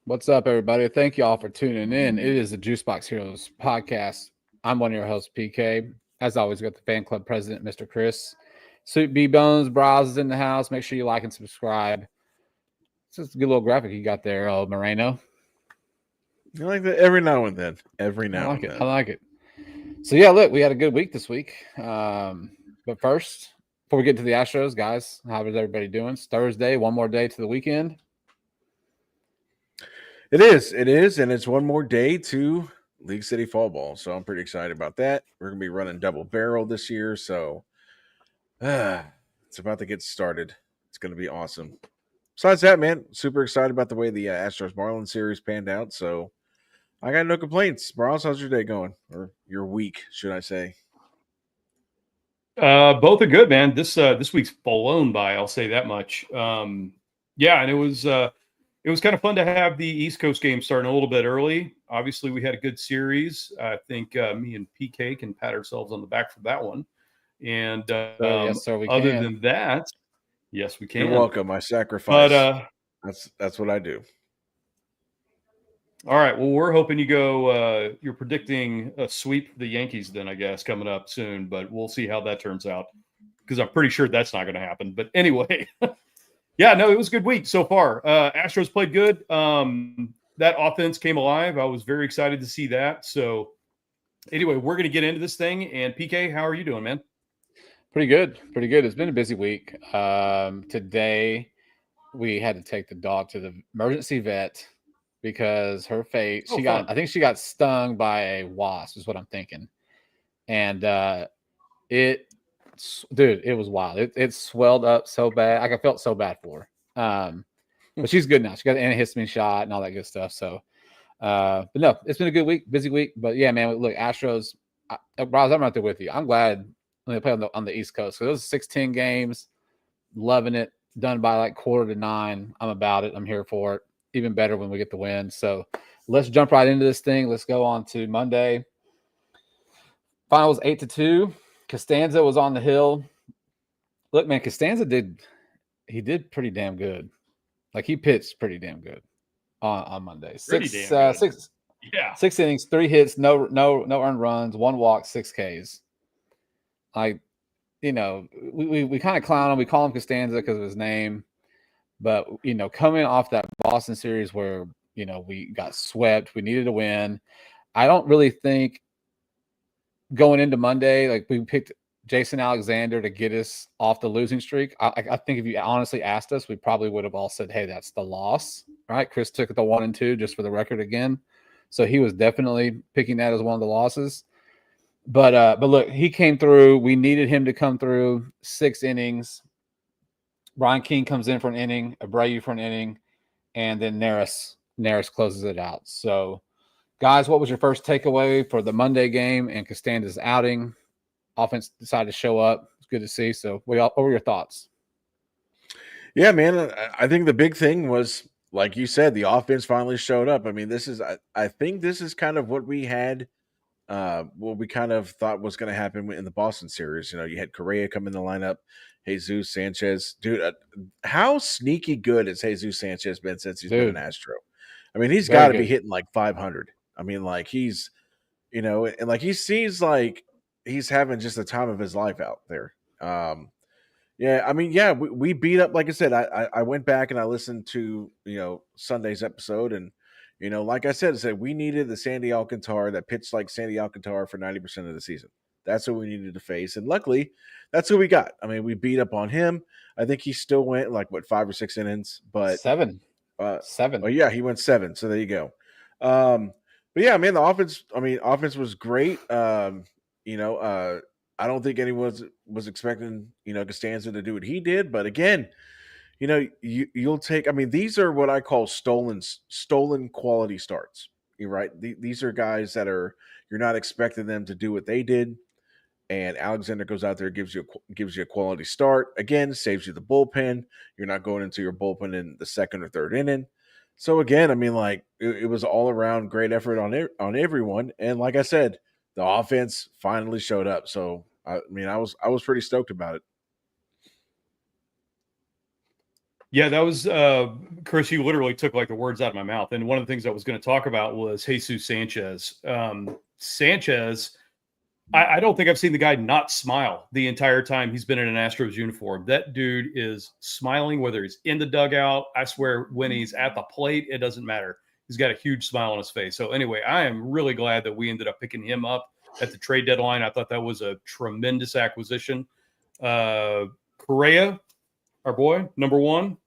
What's up, everybody? Thank you all for tuning in. It is the Juicebox Heroes podcast. I'm one of your hosts, PK. As always, we got the fan club president, Mr. Chris. Suit B Bones, Browse is in the house. Make sure you like and subscribe. It's just a good little graphic you got there, Moreno. I like that every now and then. Every I now like and it. I then. like it. So, yeah, look, we had a good week this week. But first, before we get to the Astros, guys, how is everybody doing? It's Thursday, one more day to the weekend. It is, and it's one more day to League City Fall Ball. So I'm pretty excited about that. We're gonna be running double barrel this year, so it's about to get started. It's gonna be awesome. Besides that, man, super excited about the way the Astros Marlins series panned out. So I got no complaints. Bros, how's your day going, or your week, should I say? Both are good, man. This week's flown by. I'll say that much. Yeah, and it was kind of fun to have the East Coast game starting a little bit early. Obviously, we had a good series. I think me and PK can pat ourselves on the back for that one. And Yes, sir, we other can. than that, yes, we You're can. welcome. I But sacrifice. That's what I do. all right, well, we're hoping you go. You're predicting a sweep for the Yankees, then I guess coming up soon. But we'll see how that turns out because I'm pretty sure that's not going to happen. But anyway, yeah, no, it was a good week so far. Astros played good. That offense came alive. I was very excited to see that. So anyway, we're going to get into this thing. And PK, how are you doing, man? Pretty good. Pretty good. It's been a busy week. Today, we had to take the dog to the emergency vet because her face, Oh, fun. I think she got stung by a wasp, is what I'm thinking. And it, dude, it was wild. It swelled up so bad. Like I felt so bad for her. But she's good now. She got an antihistamine shot and all that good stuff. So, but no, it's been a good week, busy week. But yeah, man, look, Astros, Bros, I'm right there with you. I'm glad when they play on the East Coast. So those 16 games, loving it. Done by like 8:45. I'm about it. I'm here for it. Even better when we get the win. So let's jump right into this thing. Let's go on to Monday. Finals 8-2. Costanza was on the hill. Look, man, Costanza did pretty damn good. Like he pitched pretty damn good on Monday. Pretty damn good. Yeah. Six innings, 3 hits, no earned runs, 1 walk, 6 Ks. Like, we kind of clown him. We call him Costanza because of his name. But, coming off that Boston series where, we got swept, we needed a win. I don't really think going into Monday, like we picked Jason Alexander to get us off the losing streak. I think if you honestly asked us, we probably would have all said, hey, that's the loss, right? Chris took the 1-2 just for the record again. So he was definitely picking that as one of the losses. But look, he came through. We needed him to come through. 6 innings. Brian King comes in for an inning, Abreu for an inning, and then Neris closes it out. So, guys, what was your first takeaway for the Monday game and Costanza's outing? Offense decided to show up. It's good to see. So, what were your thoughts? Yeah, man. I think the big thing was, like you said, the offense finally showed up. I mean, I think this is kind of what we had, what we kind of thought was going to happen in the Boston series. You had Correa come in the lineup, Jesus Sanchez. Dude, how sneaky good has Jesus Sanchez been since he's been an Astro? I mean, he's got to be hitting like 500. I mean, like and like he seems like he's having just the time of his life out there. Yeah, I mean, yeah, we beat up. Like I said, I went back and I listened to Sunday's episode, and like I said we needed the Sandy Alcantara that pitched like Sandy Alcantara for 90% of the season. That's what we needed to face, and luckily, that's who we got. I mean, we beat up on him. I think he still went like 5 or 6 innings, but Seven. Oh yeah, he went 7. So there you go. But yeah, man, the offense. I mean, offense was great. You know, uh, I don't think anyone was expecting Costanza to do what he did, but again, you'll take. I mean, these are what I call stolen quality starts. You're right. These are guys that you're not expecting them to do what they did, and Alexander goes out there, gives you a quality start. Again, saves you the bullpen. You're not going into your bullpen in the second or third inning. So again, I mean, like it was all around great effort on everyone, and like I said, the offense finally showed up. So I mean, I was pretty stoked about it. Yeah, that was Chris. You literally took like the words out of my mouth. And one of the things I was going to talk about was Jesus Sanchez. Sanchez, I don't think I've seen the guy not smile the entire time he's been in an Astros uniform. That dude is smiling, whether he's in the dugout. I swear, when he's at the plate, it doesn't matter. He's got a huge smile on his face. So anyway, I am really glad that we ended up picking him up at the trade deadline. I thought that was a tremendous acquisition. Correa, our boy, number one.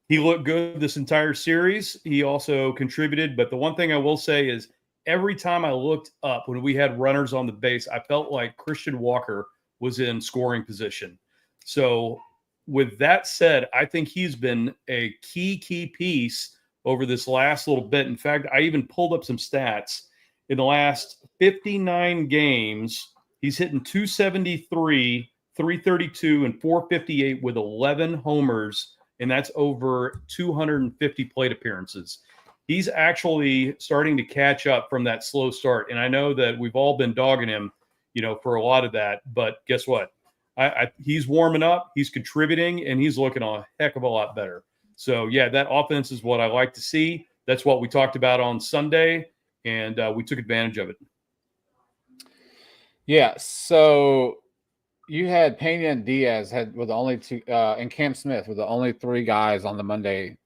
He looked good this entire series. He also contributed. But the one thing I will say is every time I looked up when we had runners on the base, I felt like Christian Walker was in scoring position. So with that said, I think he's been a key piece over this last little bit. In fact, I even pulled up some stats. In the last 59 games, he's hitting 273, 332, and 458 with 11 homers, and that's over 250 plate appearances. He's actually starting to catch up from that slow start. And I know that we've all been dogging him, for a lot of that. But guess what? He's warming up, he's contributing, and he's looking a heck of a lot better. So, yeah, that offense is what I like to see. That's what we talked about on Sunday, and we took advantage of it. Yeah, so you had Pena and Diaz were the only two, and Cam Smith were the only three guys on the Monday.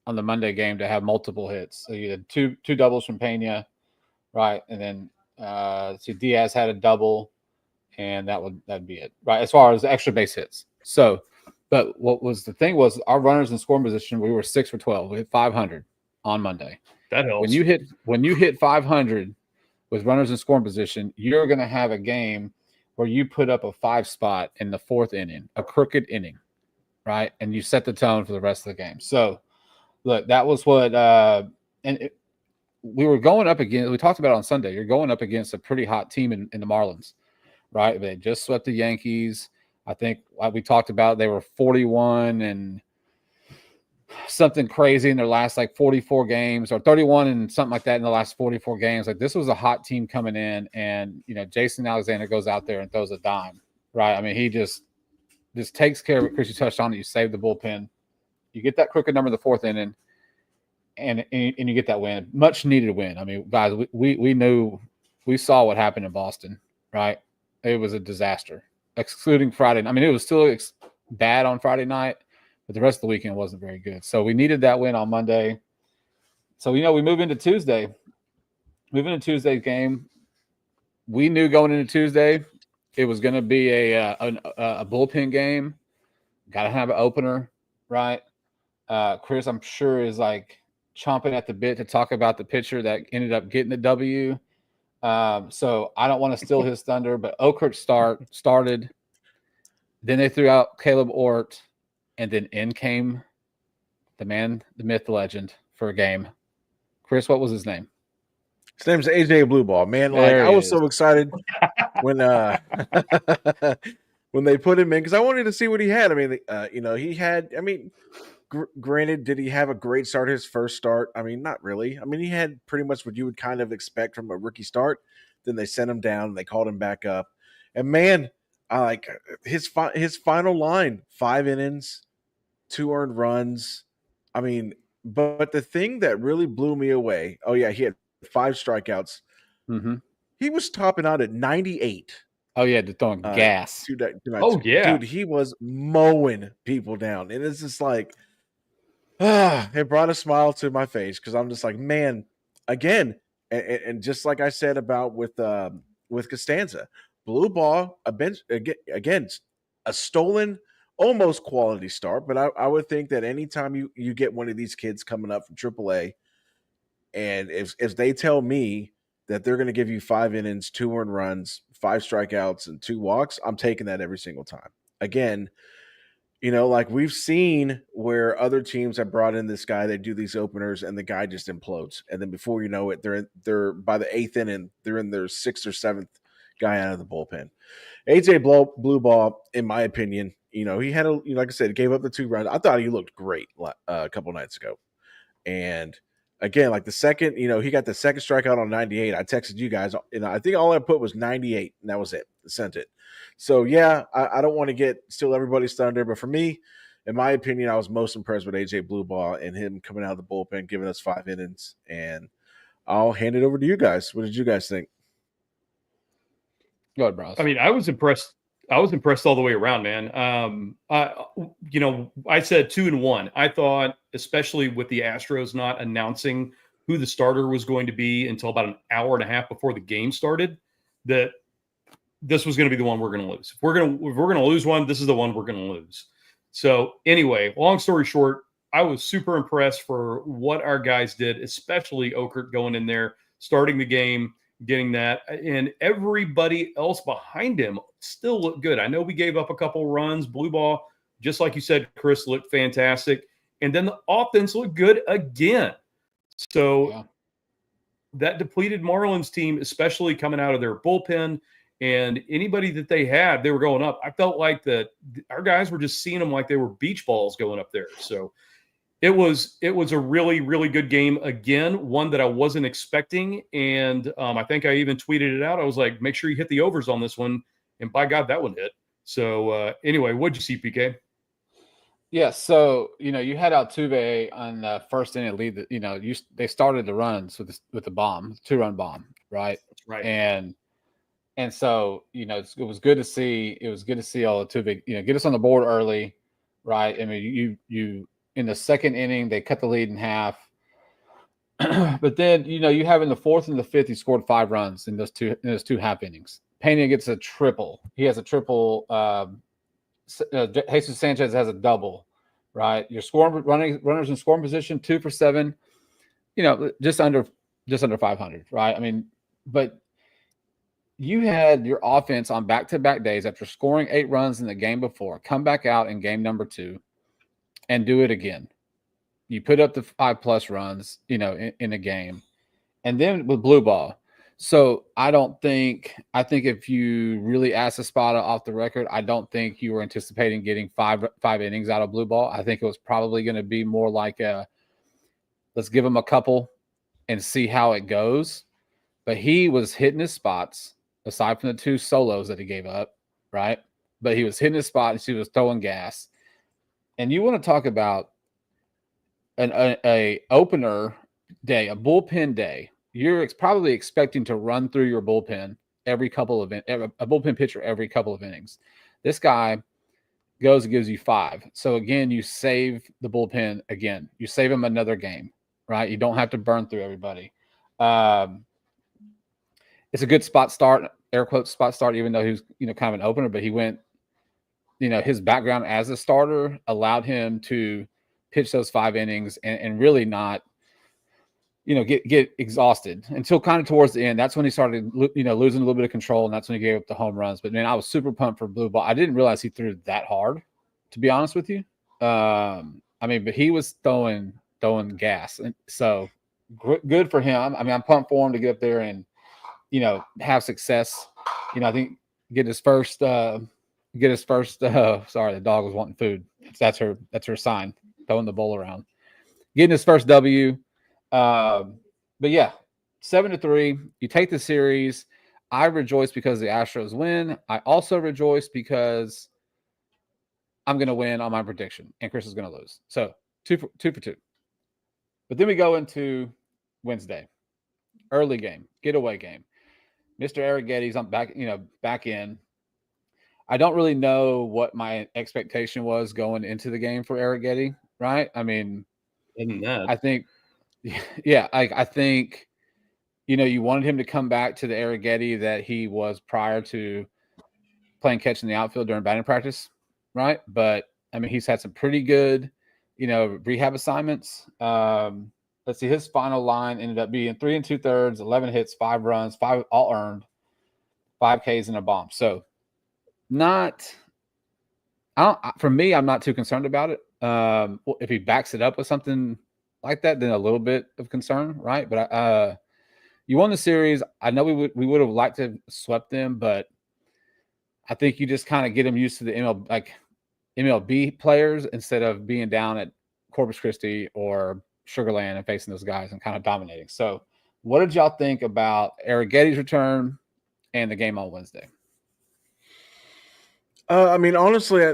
On the Monday game to have multiple hits. So you had two doubles from Pena, right? And then Diaz had a double, and that'd be it, right? As far as extra base hits. So, but what was the thing was our runners in scoring position, we were 6 for 12. We hit 500 on Monday. That helps. When you hit 500 with runners in scoring position, you're going to have a game where you put up a 5 spot in the 4th inning, a crooked inning, right? And you set the tone for the rest of the game. So, look, that was what we were going up against. We talked about it on Sunday. You're going up against a pretty hot team in the Marlins, right? They just swept the Yankees. I think like we talked about, they were 41 and something crazy in their last like 44 games, or 31 and something like that in the last 44 games. Like, this was a hot team coming in, and Jason Alexander goes out there and throws a dime, right? I mean, he just takes care of it. Chris, you touched on it. You save the bullpen. You get that crooked number in the 4th inning, and you get that win, much needed win. I mean, guys, we saw what happened in Boston, right? It was a disaster, excluding Friday. I mean, it was still bad on Friday night, but the rest of the weekend wasn't very good. So we needed that win on Monday. So we move into Tuesday. Moving into Tuesday's game, we knew going into Tuesday it was going to be a bullpen game. Got to have an opener, right? Chris, I'm sure, is like chomping at the bit to talk about the pitcher that ended up getting the W. So I don't want to steal his thunder, but Okert started. Then they threw out Caleb Ort, and then in came the man, the myth, the legend for a game. Chris, what was his name? His name's AJ Blueball. Man, I was so excited when when they put him in, because I wanted to see what he had. I mean, he had. I mean, granted, did he have a great start his first start? I mean, not really. I mean, he had pretty much what you would kind of expect from a rookie start. Then they sent him down, they called him back up, and man, I like his final line: 5 innings, 2 earned runs. I mean, but the thing that really blew me away, he had 5 strikeouts. Mm-hmm. He was topping out at 98. Oh yeah, just throwing gas. Dude, he was mowing people down, and it's just like, it brought a smile to my face, because I'm just like, man, again, and just like I said about with Costanza, blue ball, again, a stolen, almost quality start. But I would think that anytime you get one of these kids coming up from AAA, and if they tell me that they're going to give you 5 innings, 2 earned runs, 5 strikeouts, and 2 walks, I'm taking that every single time. Again, like we've seen where other teams have brought in this guy, they do these openers, and the guy just implodes. And then before you know it, they're by the 8th inning, they're in their 6th or 7th guy out of the bullpen. AJ Blue Ball, in my opinion, he had like I said, gave up the 2 runs. I thought he looked great a couple nights ago. And again, like the second, he got the second strikeout on 98. I texted you guys, I think all I put was 98, and that was it. I sent it. So yeah, I don't want to steal everybody's thunder, but for me, in my opinion, I was most impressed with AJ Blueball and him coming out of the bullpen, giving us 5 innings. And I'll hand it over to you guys. What did you guys think? Go ahead, Bros. I mean, I was impressed. I was impressed all the way around, man. I said 2-1. I thought, especially with the Astros not announcing who the starter was going to be until about an hour and a half before the game started, that this was going to be the one we're going to lose. If we're going to lose one, this is the one we're going to lose. So anyway, long story short, I was super impressed for what our guys did, especially Okert going in there, starting the game, getting that, and everybody else behind him still looked good. I know we gave up a couple runs. Blue ball, just like you said, Chris, looked fantastic. And then the offense looked good again. So that depleted Marlins team, especially coming out of their bullpen and anybody that they had, they were going up. I felt like that our guys were just seeing them like they were beach balls going up there. So it was a really, really good game. Again, one that I wasn't expecting. And I think I even tweeted it out. I was like, make sure you hit the overs on this one. And by God, that one hit. So anyway, what'd you see, PK? Yeah, so you had Altuve on the first inning lead. They started the runs with the bomb, 2-run bomb, right? That's right. And so it was good to see. It was good to see Altuve, get us on the board early, right? I mean, you in the second inning they cut the lead in half, but then you have in the fourth and the fifth he scored 5 runs in those two half innings. Pena gets a triple. He has a triple. Jesus Sanchez has a double, right? You're scoring runners in scoring position, 2 for 7, just under 500, right? I mean, but you had your offense on back-to-back days after scoring 8 runs in the game before, come back out in game number 2 and do it again. You put up the 5+ runs, in a game, and then with blue ball. So I think if you really asked Espada off the record, I don't think you were anticipating getting five innings out of blue ball. I think it was probably going to be more like let's give him a couple and see how it goes. But he was hitting his spots aside from the 2 solos that he gave up, right? But he was hitting his spot and he was throwing gas. And you want to talk about a opener day, a bullpen day. You're probably expecting to run through your bullpen a bullpen pitcher every couple of innings. This guy goes and gives you 5. So again, you save the bullpen again. You save him another game, right? You don't have to burn through everybody. It's a good spot start, air quotes spot start, even though he was kind of an opener, but he went. His background as a starter allowed him to pitch those 5 innings and really not, get exhausted until kind of towards the end. That's when he started, losing a little bit of control, and that's when he gave up the home runs. But man, I was super pumped for blue ball. I didn't realize he threw that hard, to be honest with you. But he was throwing gas, and so good for him. I mean, I'm pumped for him to get up there and have success. I think get his first. Sorry, the dog was wanting food. That's her sign, throwing the bowl around. Getting his first W. But yeah, 7-3. You take the series. I rejoice because the Astros win. I also rejoice because I'm going to win on my prediction, and Chris is going to lose. So 2 for 2. But then we go into Wednesday, early game, getaway game. Mr. Arrighetti's back in. I don't really know what my expectation was going into the game for Arrighetti, right? I mean, I think, I think, you wanted him to come back to the Arrighetti that he was prior to playing catch in the outfield during batting practice, right? But, I mean, he's had some pretty good, rehab assignments. Let's see, his final line ended up being 3 2/3, 11 hits, 5 runs, 5 all earned, 5 Ks and a bomb. So, for me, I'm not too concerned about it. If he backs it up with something like that, then a little bit of concern, right? But you won the series. I know we would have liked to have swept them, but I think you just kind of get them used to the MLB players instead of being down at Corpus Christi or Sugarland and facing those guys and kind of dominating. So, what did y'all think about Arrighetti's return and the game on Wednesday? I mean, honestly,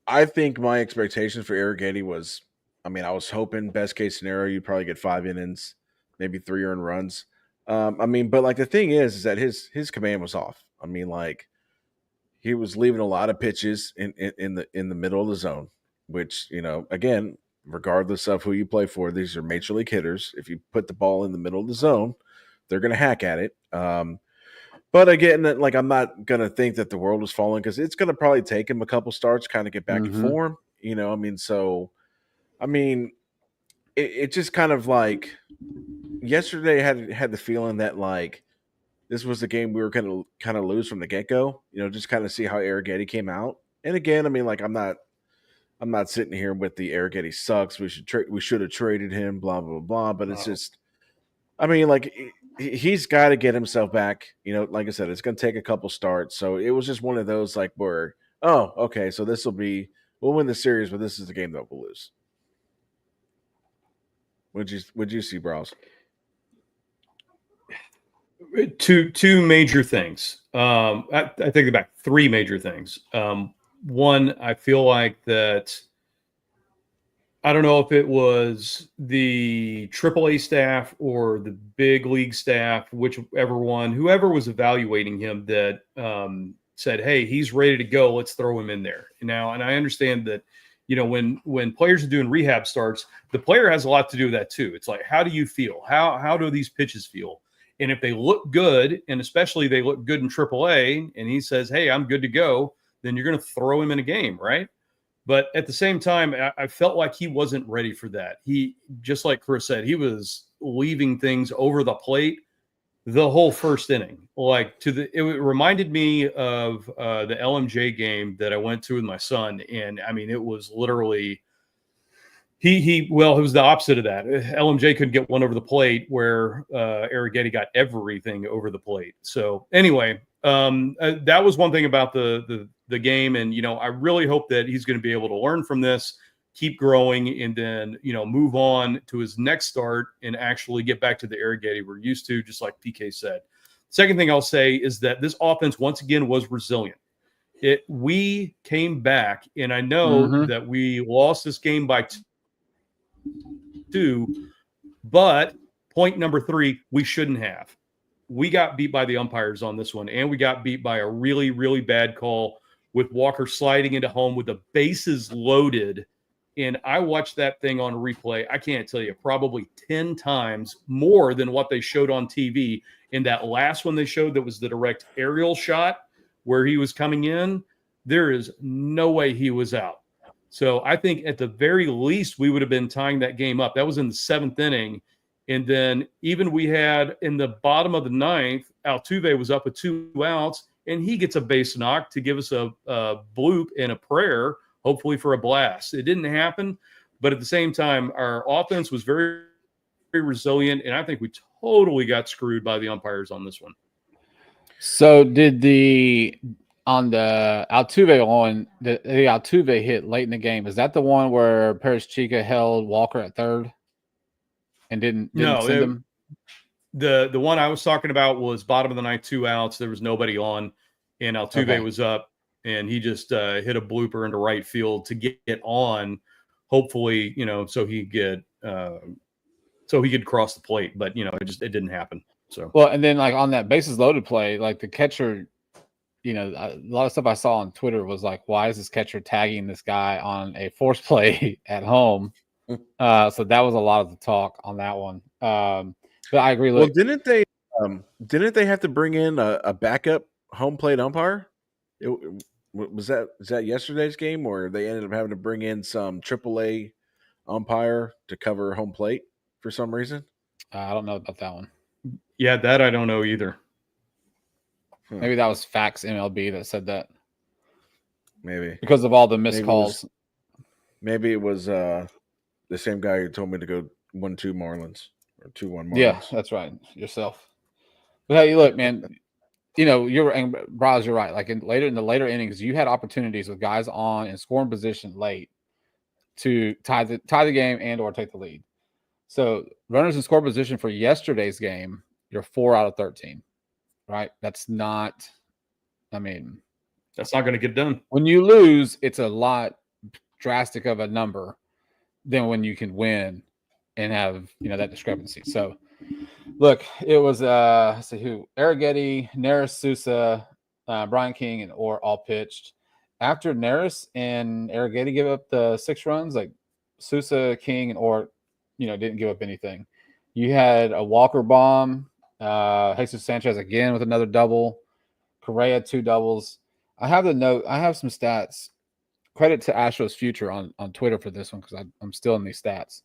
I think my expectations for Arrighetti was, I mean, I was hoping best case scenario you'd probably get 5 innings, maybe 3 earned runs. I mean, but like the thing is that his command was off. I mean, like he was leaving a lot of pitches in the middle of the zone, which, you know, again, regardless of who you play for, these are major league hitters. If you put the ball in the middle of the zone, they're going to hack at it. But again, like I'm not going to think that the world is falling because it's going to probably take him a couple starts to kind of get back in form. You know, I mean, so I mean, it just kind of like yesterday had the feeling that like this was the game we were going to kind of lose from the get go. You know, just kind of see how Arrighetti came out. And again, I mean, like I'm not sitting here with the Arrighetti sucks. We should have traded him. Blah blah blah. But it's just, I mean, like he's got to get himself back. You know, like I said, it's going to take a couple starts. So it was just one of those like where, oh, okay, so we'll win the series, but this is the game that we'll lose. Would you see, Browse? Two major things. I take it back. 3 major things. One, I feel like that. I don't know if it was the AAA staff or the big league staff, whoever was evaluating him that said, "Hey, he's ready to go. Let's throw him in there." Now, and I understand that, you know, when players are doing rehab starts, the player has a lot to do with that too. It's like, how do you feel? How do these pitches feel? And if they look good, and especially they look good in AAA, and he says, "Hey, I'm good to go," then you're going to throw him in a game, right? But at the same time, I felt like he wasn't ready for that. He, just like Chris said, he was leaving things over the plate the whole first inning. Like it reminded me of the LMJ game that I went to with my son, and I mean, it was literally it was the opposite of that. LMJ couldn't get one over the plate, where Arrighetti got everything over the plate. So anyway, that was one thing about the game, and you know, I really hope that he's going to be able to learn from this, keep growing, and then, you know, move on to his next start and actually get back to the Arrighetti we're used to, just like PK said. Second thing I'll say is that this offense once again was resilient. We came back, and I know that we lost this game by 2, but point number 3, we shouldn't have. We got beat by the umpires on this one, and we got beat by a really, really bad call with Walker sliding into home with the bases loaded. And I watched that thing on replay, I can't tell you, probably 10 times more than what they showed on TV. In that last one they showed, that was the direct aerial shot where he was coming in, there is no way he was out. So I think at the very least, we would have been tying that game up. That was in the 7th inning. And then even we had in the bottom of the 9th, Altuve was up with 2 outs, and he gets a base knock to give us a bloop and a prayer, hopefully for a blast. It didn't happen, but at the same time, our offense was very, very resilient, and I think we totally got screwed by the umpires on this one. So did on the Altuve one, the Altuve hit late in the game, is that the one where Paris Chica held Walker at third and didn't send him? The one I was talking about was bottom of the 9th, 2 outs. There was nobody on, and Altuve was up, and he just hit a blooper into right field to get on, hopefully, you know, so he could cross the plate. But, you know, it didn't happen. So, well, and then like on that bases loaded play, like the catcher, you know, a lot of stuff I saw on Twitter was like, why is this catcher tagging this guy on a force play at home? So that was a lot of the talk on that one. But I agree. Well, didn't they have to bring in a backup home plate umpire? Is that yesterday's game, or they ended up having to bring in some AAA umpire to cover home plate for some reason? I don't know about that one. Yeah, that I don't know either. Maybe that was Fax MLB that said that. Maybe because of all the missed calls. Maybe it was the same guy who told me to go 1-2 Marlins or 2-1 Marlins. Yeah, that's right. Yourself. But hey, look, man. You know, you're right. Like in the later innings, you had opportunities with guys on in scoring position late to tie the game and or take the lead. So runners in score position for yesterday's game, you're 4 out of 13. Right? That's not. I mean, that's not going to get done. When you lose, it's a lot drastic of a number than when you can win and have that discrepancy. So look, it was let's see who Arrighetti, Neris, Sousa, Brian King, and Orr all pitched. After Neris and Arrighetti give up the 6 runs, like Sousa, King, and Orr, didn't give up anything. You had a Walker bomb, Jesus Sanchez again with another double, Correa 2 doubles. I have some stats. Credit to Astros Future on Twitter for this one because I'm still in these stats.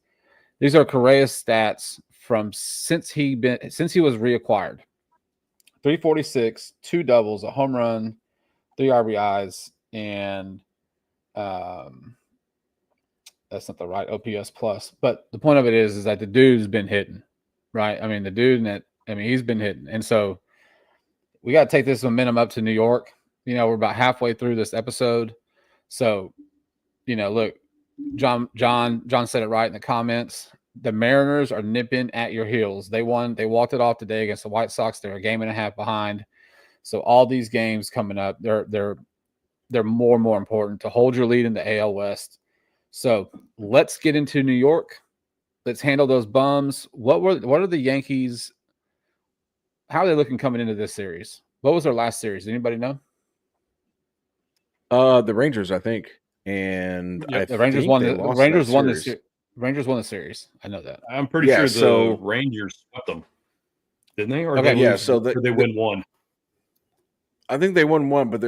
These are Correa's stats from since he was reacquired. 346, 2 doubles, a home run, 3 RBIs, and that's not the right OPS plus. But the point of it is that the dude's been hitting, right? I mean, he's been hitting, and so we got to take this momentum up to New York. We're about halfway through this episode, so look, John said it right in the comments. The Mariners are nipping at your heels. They won. They walked it off today against the White Sox. They're a game and a half behind. So all these games coming up, they're more and more important to hold your lead in the AL West. So let's get into New York. Let's handle those bums. What are the Yankees? How are they looking coming into this series? What was their last series? Anybody know? The Rangers, I think. And the Rangers won. The Rangers won the series. Rangers won the series. I know that. I'm pretty sure the Rangers swept them, didn't they? Or okay, they win one. I think they won one, but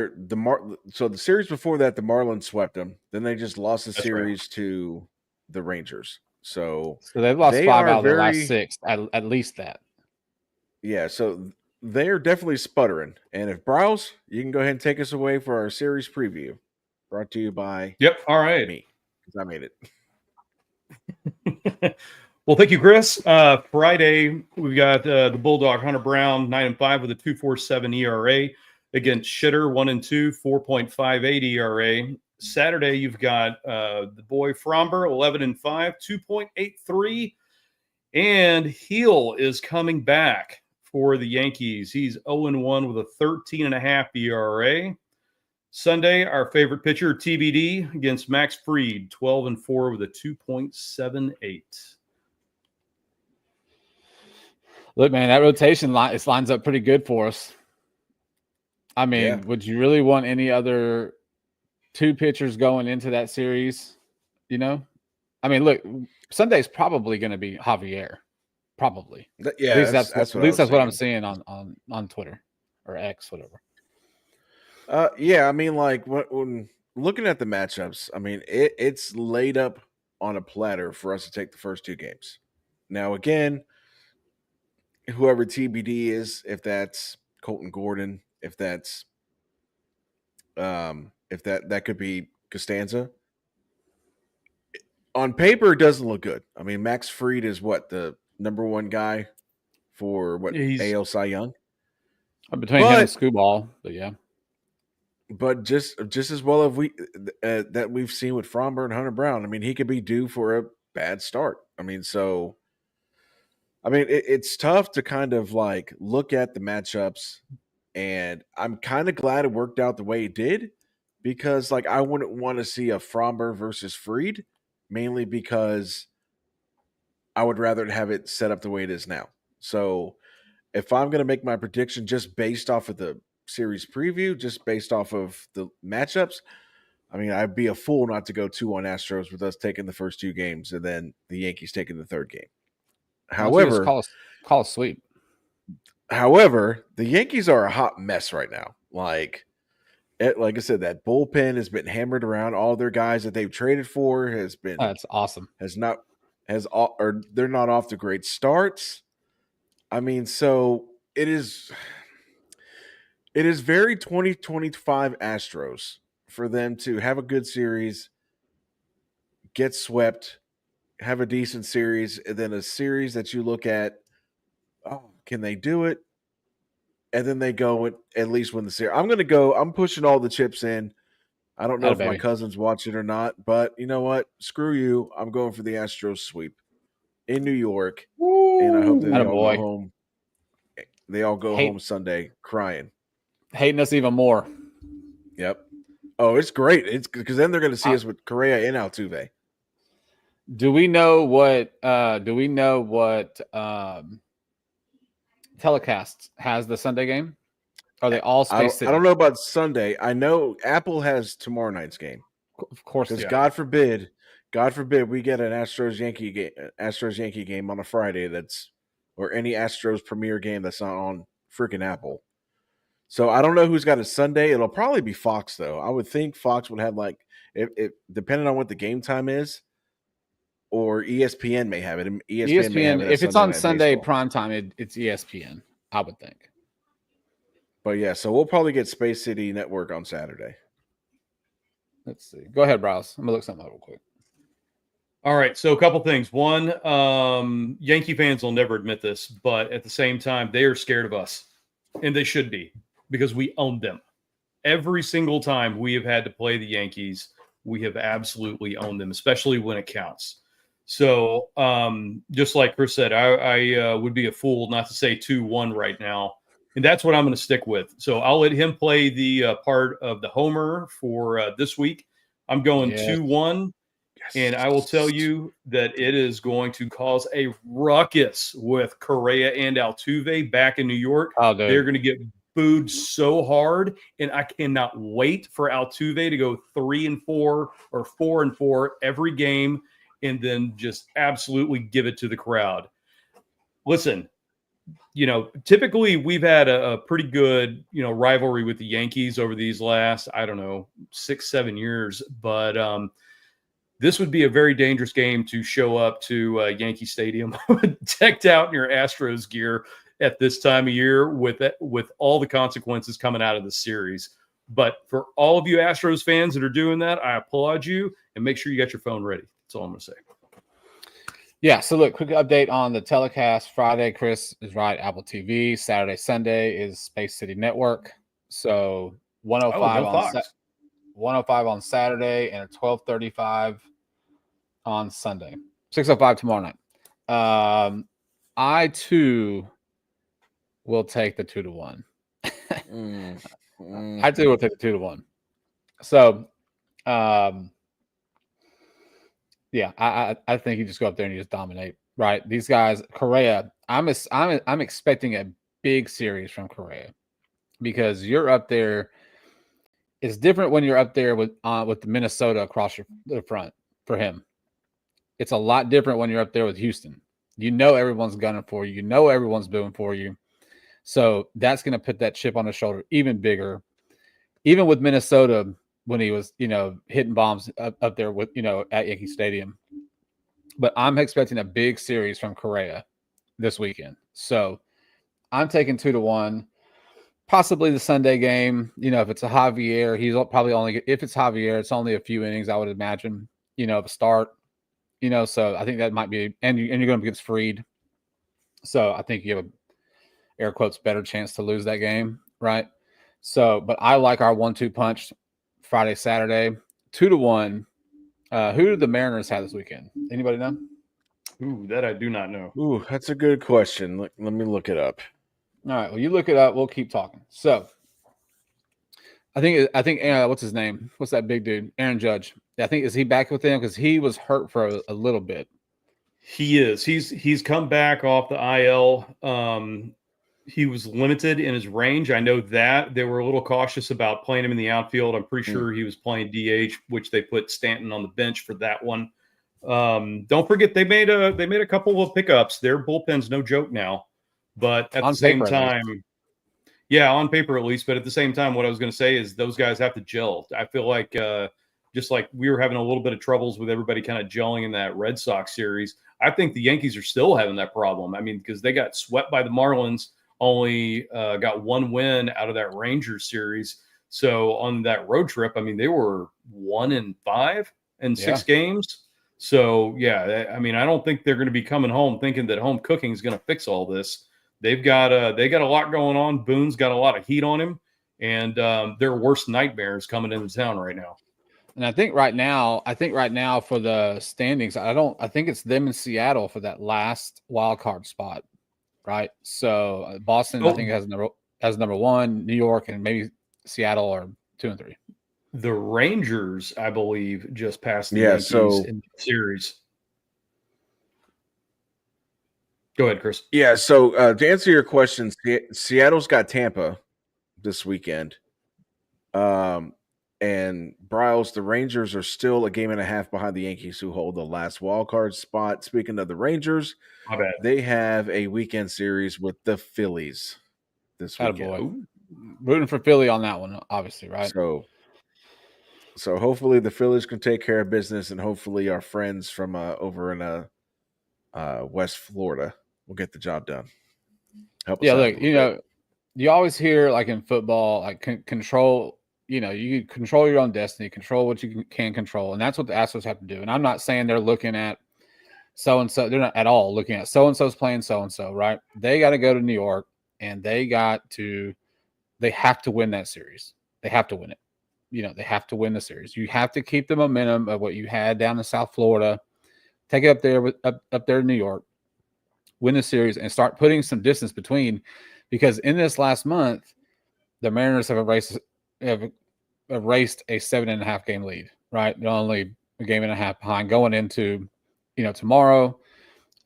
so the series before that, the Marlins swept them. Then they just lost the series to the Rangers. So they've lost 5 out of their last 6, at least that. Yeah, so they're definitely sputtering. And if Browse, you can go ahead and take us away for our series preview. Brought to you by all right. Me, because I made it. Well, thank you, Chris. Friday, we've got the Bulldog Hunter Brown, 9-5 with a 2.47 ERA against Shitter, 1-2, 4.58 ERA. Saturday, you've got the boy Fromber, 11-5, 2.83, and Heel is coming back for the Yankees. He's 0-1 with a 13.5 ERA. Sunday, our favorite pitcher, TBD, against Max Fried, 12-4 with a 2.78. Look, man, that rotation lines up pretty good for us. I mean, would you really want any other 2 pitchers going into that series? I mean, look, Sunday's probably going to be Javier. Probably. Yeah, at least that's what I'm seeing on Twitter or X, whatever. Yeah, I mean, like when looking at the matchups, I mean, it's laid up on a platter for us to take the first 2 games. Now, again, whoever TBD is, if that's Colton Gordon, if that's that could be Costanza. On paper, it doesn't look good. I mean, Max Fried is the number 1 guy for AL Cy Young. Between him and Scooball, but yeah. But just as well that we've seen with Fromber and Hunter Brown, I mean, he could be due for a bad start. I mean, it's tough to kind of like look at the matchups, and I'm kind of glad it worked out the way it did, because like I wouldn't want to see a Fromber versus Fried, mainly because I would rather have it set up the way it is now. So if I'm going to make my prediction just based off of the series preview, just based off of the matchups, I mean, I'd be a fool not to go 2 on Astros with us taking the first 2 games and then the Yankees taking the 3rd game. However, call a sweep. However, the Yankees are a hot mess right now. Like I said, that bullpen has been hammered around. All their guys that they've traded for that's awesome. They're not off to great starts. I mean, so it is very 2025 Astros for them to have a good series, get swept, have a decent series, and then a series that you look at, can they do it? And then they go and at least win the series. I'm pushing all the chips in. I don't know if my cousin's watching or not, but you know what? Screw you. I'm going for the Astros sweep in New York. Woo! And I hope that they all go home. They all go home Sunday crying. Hating us even more. Yep. Oh, it's great. It's because then they're going to see us with Correa and Altuve. Do we know what telecast has the Sunday game? Are they all Space City? I don't know about Sunday. I know Apple has tomorrow night's game. Of course, Because yeah. God forbid we get an Astros Yankee game on a Friday or any Astros premier game that's not on freaking Apple. So I don't know who's got it Sunday. It'll probably be Fox though. I would think Fox would have like if depending on what the game time is, or ESPN may have it. ESPN may have it if it's on Sunday baseball. primetime, it's ESPN. I would think. But yeah, so we'll probably get Space City Network on Saturday. Let's see. Go ahead, Browse. I'm gonna look something up real quick. All right, so a couple things. One, Yankee fans will never admit this, but at the same time, they are scared of us, and they should be, because we own them. Every single time we have had to play the Yankees, we have absolutely owned them, especially when it counts. So just like Chris said, I would be a fool not to say 2-1 right now. And that's what I'm going to stick with. So I'll let him play the part of the homer for this week. I'm going 2-1. Yes. And I will tell you that it is going to cause a ruckus with Correa and Altuve back in New York. Oh, they're going to get booed so hard. And I cannot wait for Altuve to go 3-4 or 4-4 every game and then just absolutely give it to the crowd. Listen, typically we've had a pretty good, rivalry with the Yankees over these last, 6-7 years. But this would be a very dangerous game to show up to Yankee Stadium decked out in your Astros gear at this time of year with all the consequences coming out of the series. But for all of you Astros fans that are doing that, I applaud you, and make sure you got your phone ready. That's all I'm going to say. Yeah, so look, quick update on the telecast. Friday, Chris is right, Apple TV. Saturday, Sunday is Space City Network. So 105 on Saturday and 12:35 on Sunday. 6:05 tomorrow night. I too will take the 2-1. I too will take the 2-1. So yeah, I think you just go up there and you just dominate, right? These guys, Correa, I'm expecting a big series from Correa because you're up there. It's different when you're up there with the Minnesota across the front for him. It's a lot different when you're up there with Houston. Everyone's gunning for you. Everyone's doing for you. So that's going to put that chip on his shoulder even bigger. Even with Minnesota, when he was, hitting bombs up there with, at Yankee Stadium. But I'm expecting a big series from Correa this weekend. So I'm taking 2-1, possibly the Sunday game. If it's a Javier, he's probably if it's Javier, it's only a few innings, I would imagine, of a start, so I think that might be, and you're going to be against Fried. So I think you have a, air quotes, better chance to lose that game. Right. So, but I like our 1-2 punch. Friday, Saturday, 2-1. Who did the Mariners have this weekend? Anybody know? Ooh, that I do not know. Ooh, that's a good question. Let me look it up. All right, well, you look it up. We'll keep talking. So, I think what's his name? What's that big dude? Aaron Judge. Is he back with them because he was hurt for a little bit? He is. He's come back off the IL. He was limited in his range. I know that they were a little cautious about playing him in the outfield. I'm pretty sure he was playing DH, which they put Stanton on the bench for that one. Don't forget they made a couple of pickups. Their bullpen's no joke now, but at the same time, yeah, on paper at least. But at the same time, what I was going to say is those guys have to gel. I feel like just like we were having a little bit of troubles with everybody kind of gelling in that Red Sox series. I think the Yankees are still having that problem. I mean, because they got swept by the Marlins. Only got one win out of that Rangers series. So on that road trip, I mean, they were 1-5 in 6 games. So yeah, I mean, I don't think they're going to be coming home thinking that home cooking is going to fix all this. They got a lot going on. Boone's got a lot of heat on him, and their worst nightmares coming into town right now. And I think right now for the standings, I think it's them in Seattle for that last wild card spot. Right. So Boston, I think, has number 1, New York, and maybe Seattle are 2 and 3. The Rangers, I believe, just passed the Yeah, Yankees so- in the series. Go ahead, Chris. Yeah, so to answer your question, Seattle's got Tampa this weekend. And Bryles, the Rangers are still a game and a half behind the Yankees, who hold the last wild card spot. Speaking of the Rangers, My bad. they have a weekend series with the Phillies this weekend. Attaboy. Rooting for Philly on that one, obviously, right? So hopefully the Phillies can take care of business, and hopefully our friends from over in West Florida will get the job done. Help us out look, a little bit. You always hear like in football, like control. You control your own destiny, control what you can control, and that's what the Astros have to do. And I'm not saying they're looking at so and so; they're not at all looking at so and so's playing so and so. Right? They got to go to New York, and they have to win that series. They have to win it. They have to win the series. You have to keep the momentum of what you had down in South Florida, take it up there up there in New York, win the series, and start putting some distance between. Because in this last month, the Mariners have erased a 7.5 game lead. Right, they're only a game and a half behind going into tomorrow.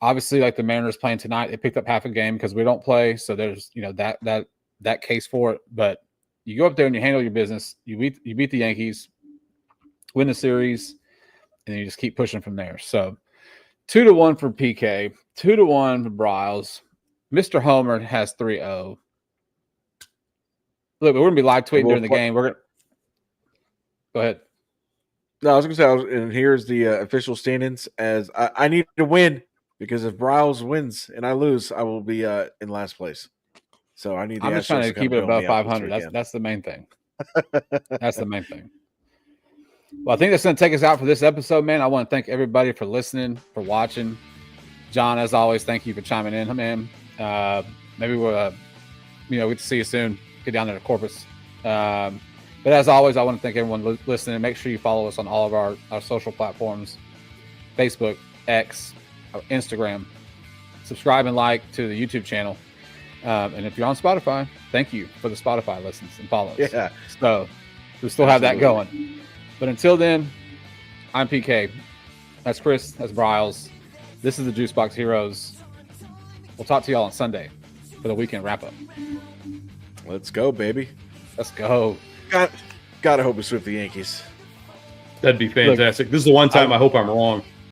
Obviously, like the Mariners playing tonight, they picked up half a game because we don't play. So there's that case for it. But you go up there and you handle your business. You beat the Yankees, win the series, and then you just keep pushing from there. So 2-1 for PK, 2-1 for Bryles. Mr. Homer has 3-0. Look, we're gonna be live tweeting during the game. We're gonna go ahead. No, I was gonna say, and here's the official standings. As I need to win, because if Bryles wins and I lose, I will be in last place. So I need. I'm just trying to keep it above 500. That's the main thing. That's the main thing. Well, I think that's going to take us out for this episode, man. I want to thank everybody for listening, for watching. John, as always, thank you for chiming in, man. Maybe we'll, we'll see you soon. Get down there to Corpus. But as always, I want to thank everyone listening. Make sure you follow us on all of our social platforms, Facebook, X, Instagram. Subscribe and like to the YouTube channel. And if you're on Spotify, thank you for the Spotify listens and follows. Yeah. So we still have that going. But until then, I'm PK. That's Chris. That's Bryles. This is the Juicebox Heroes. We'll talk to y'all on Sunday for the weekend wrap-up. Let's go, baby. Let's go. Gotta hope we sweep the Yankees. That'd be fantastic. This is the one time I hope I'm wrong.